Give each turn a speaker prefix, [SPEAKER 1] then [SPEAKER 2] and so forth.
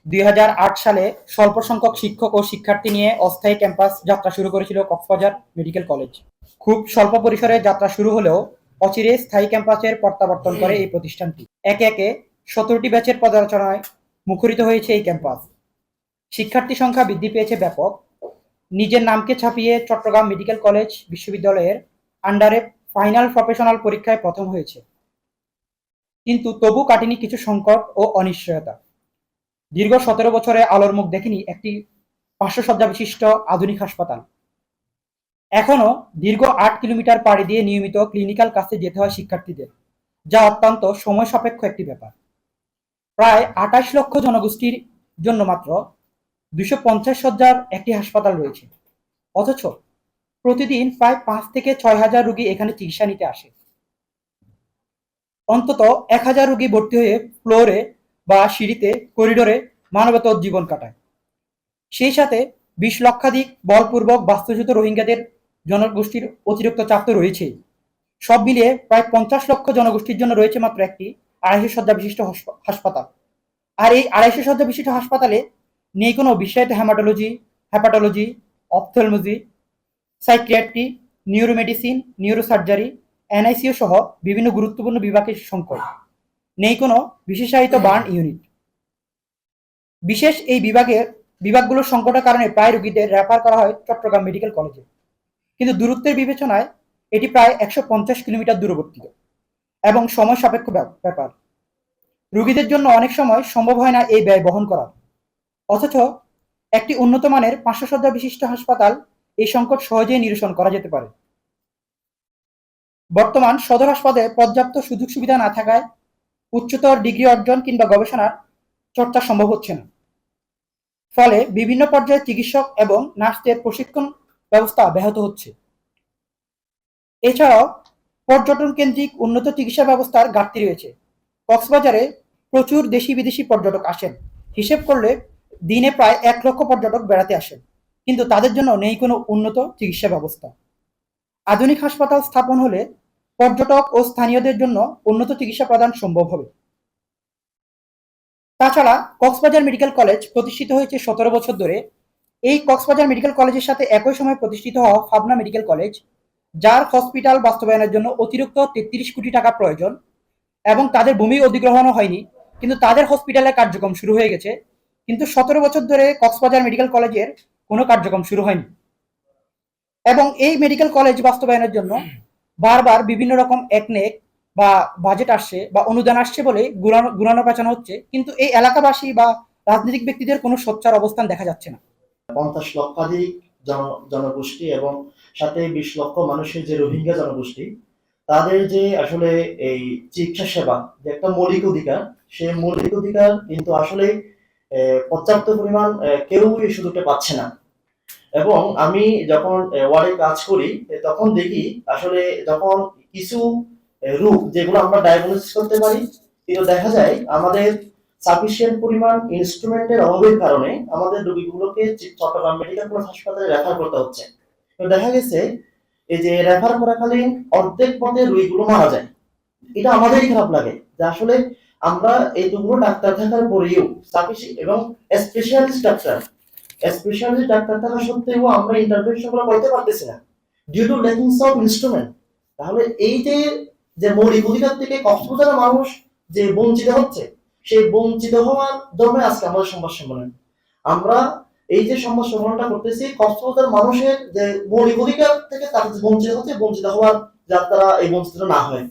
[SPEAKER 1] 2008 সালে স্বল্প সংখ্যক শিক্ষক ও শিক্ষার্থী নিয়ে অস্থায়ী ক্যাম্পাস যাত্রা শুরু করেছিল কক্সবাজার মেডিকেল কলেজ। খুব স্বল্প পরিসরে যাত্রা শুরু হলেও অচিরে স্থায়ী ক্যাম্পাসের প্রত্যাবর্তন করে এই প্রতিষ্ঠানটি। একে একে 17টি ব্যাচের পদার্চনায় মুখরিত হয়েছে এই ক্যাম্পাস। শিক্ষার্থী সংখ্যা বৃদ্ধি পেয়েছে ব্যাপক। নিজের নামকে ছাপিয়ে চট্টগ্রাম মেডিকেল কলেজ বিশ্ববিদ্যালয়ের আন্ডারে ফাইনাল প্রফেশনাল পরীক্ষায় প্রথম হয়েছে। কিন্তু তবু কাটেনি কিছু সংকট ও অনিশ্চয়তা। দীর্ঘ 17 বছরে আলোর মুখ দেখেনি একটি 500 শয্যা বিশিষ্ট আধুনিক হাসপাতাল। এখনো দীর্ঘ 8 কিলোমিটার পাড়ি দিয়ে নিয়মিত ক্লিনিক্যাল কাজে যেতে হয় শিক্ষার্থীদের, যা অত্যন্ত সময় সাপেক্ষ একটি ব্যাপার। প্রায় 28 লক্ষ জনগোষ্ঠীর জন্য মাত্র 250 শয্যার একটি হাসপাতাল রয়েছে, অথচ প্রতিদিন প্রায় 5 থেকে 6 হাজার রোগী এখানে চিকিৎসা নিতে আসে। অন্তত 1000 রোগী ভর্তি হয়ে ফ্লোরে বা সিঁড়িতে করিডোরে মানবেতর জীবন কাটায়। সেই সাথে 20 লক্ষাধিক বলপূর্বক বাস্তুচ্যুত রোহিঙ্গাদের জনগোষ্ঠীর অতিরিক্ত চাপ তো রয়েছেই। সব মিলিয়ে প্রায় 50 লক্ষ জনগোষ্ঠীর জন্য রয়েছে মাত্র একটি 250 শয্যা বিশিষ্ট হাসপাতাল। আর এই 250 শয্যা বিশিষ্ট হাসপাতালে নেই কোনো বিশেষায়িত hepatology, ophthalmology, psychiatry, neuromedicine, neurosurgery, NICU সহ বিভিন্ন গুরুত্বপূর্ণ বিভাগের সংকট। নেই কোনো বিশেষায়িত বার্ন ইউনিট। বিশেষ এই বিভাগগুলোর সংকটের কারণে প্রায় রোগীদের রেফার করা হয় চট্টগ্রাম মেডিকেল কলেজে। কিন্তু দূরত্বের বিবেচনায় এটি প্রায় 150 কিলোমিটার দূরবর্তী এবং সময় সাপেক্ষ ব্যাপার। রোগীদের জন্য অনেক সময় সম্ভব হয় না এই ব্যয় বহন করা। অথচ একটি উন্নত মানের 500 শয্যা বিশিষ্ট হাসপাতাল এই সংকট সহজেই নিরসন করা যেতে পারে। বর্তমান সদর হাসপাতালে পর্যাপ্ত সুযোগ সুবিধা না থাকায় উচ্চতর ডিগ্রি অর্জন কিংবা গবেষণার চর্চা সম্ভব হচ্ছে না। ফলে বিভিন্ন পর্যায়ে চিকিৎসক এবং নার্সদের প্রশিক্ষণ ব্যবস্থা ব্যাহত হচ্ছে। এছাড়াও পর্যটন কেন্দ্রিক উন্নত চিকিৎসা ব্যবস্থার ঘাটতি রয়েছে। কক্সবাজারে প্রচুর দেশি বিদেশি পর্যটক আসেন। হিসেব করলে দিনে প্রায় 1 লক্ষ পর্যটক বেড়াতে আসেন, কিন্তু তাদের জন্য নেই কোনো উন্নত চিকিৎসা ব্যবস্থা। আধুনিক হাসপাতাল স্থাপন হলে পর্যটক ও স্থানীয়দের জন্য উন্নত চিকিৎসা প্রদান সম্ভব হবে। তাছাড়া কক্সবাজার মেডিকেল কলেজ প্রতিষ্ঠিত হয়েছে 17 বছর ধরে। এই কক্সবাজার মেডিকেল কলেজের সাথে একই সময় প্রতিষ্ঠিত হওয়া পাবনা মেডিকেল কলেজ, যার হসপিটাল বাস্তবায়নের জন্য অতিরিক্ত 33 কোটি টাকা প্রয়োজন এবং তাদের ভূমি অধিগ্রহণও হয়নি, কিন্তু তাদের হসপিটালের কার্যক্রম শুরু হয়ে গেছে। কিন্তু 17 বছর ধরে কক্সবাজার মেডিকেল কলেজের কোনো কার্যক্রম শুরু হয়নি এবং এই মেডিকেল কলেজ বাস্তবায়নের জন্য বারবার বিভিন্ন রকম একনেক বা বাজেট আসছে বা অনুদান আসছে বলে গুণানো পেঁচানো হচ্ছে, কিন্তু এই এলাকাবাসী বা রাজনৈতিক ব্যক্তিদের কোনো সোচ্চার অবস্থান দেখা যাচ্ছে না।
[SPEAKER 2] 50 লক্ষাধিক জনগোষ্ঠী এবং সাথে 20 লক্ষ মানুষের যে রোহিঙ্গা জনগোষ্ঠী, তাদের যে আসলে এই চিকিৎসা সেবা যে একটা মৌলিক অধিকার, সেই মৌলিক অধিকার কিন্তু আসলে পর্যাপ্ত পরিমাণ কেউ এই সুযোগটা পাচ্ছে না। এবং আমি যখন ওয়ার্ডে কাজ করি তখন দেখি আসলে যখন কিছু রোগ যেগুলো আমরা ডায়াগনোসিস করতে পারি, কিন্তু দেখা যায় আমাদের সাফিসিয়েন্ট পরিমাণ ইনস্ট্রুমেন্টের অভাবের কারণে আমাদের রোগীগুলোকে চট্টগ্রাম মেডিকেল কলেজ হাসপাতালে রেফার করতে হচ্ছে। তো দেখা গেছে এই যে রেফার করাকালীন অর্ধেক পথে রোগীগুলো মারা যায়। এটা আমাদেরই খারাপ লাগে যে আসলে আমরা এইটুকুনো ডাক্তার থাকার পরেও সাফিসিয়েন্ট এবং স্পেশালিস্ট ডাক্তার থাকা সত্ত্বেও আমরা ইন্টারভেনশন গুলো করতে পারতেছি না due to lackings of instrument. তাহলে এই যে মৌলিক অধিকার থেকে কক্সবাজারের মানুষ যে বঞ্চিত হচ্ছে, সেই বঞ্চিত হওয়ার জন্য আজকে আমাদের সংবাদ সম্মেলন। আমরা এই যে সংবাদ সম্মেলনটা করতেছি কক্সবাজার মানুষের যে মৌলিক অধিকার থেকে তাদের বঞ্চিত হচ্ছে, বঞ্চিত হওয়ার যাতে তারা এই বঞ্চিত না হয়।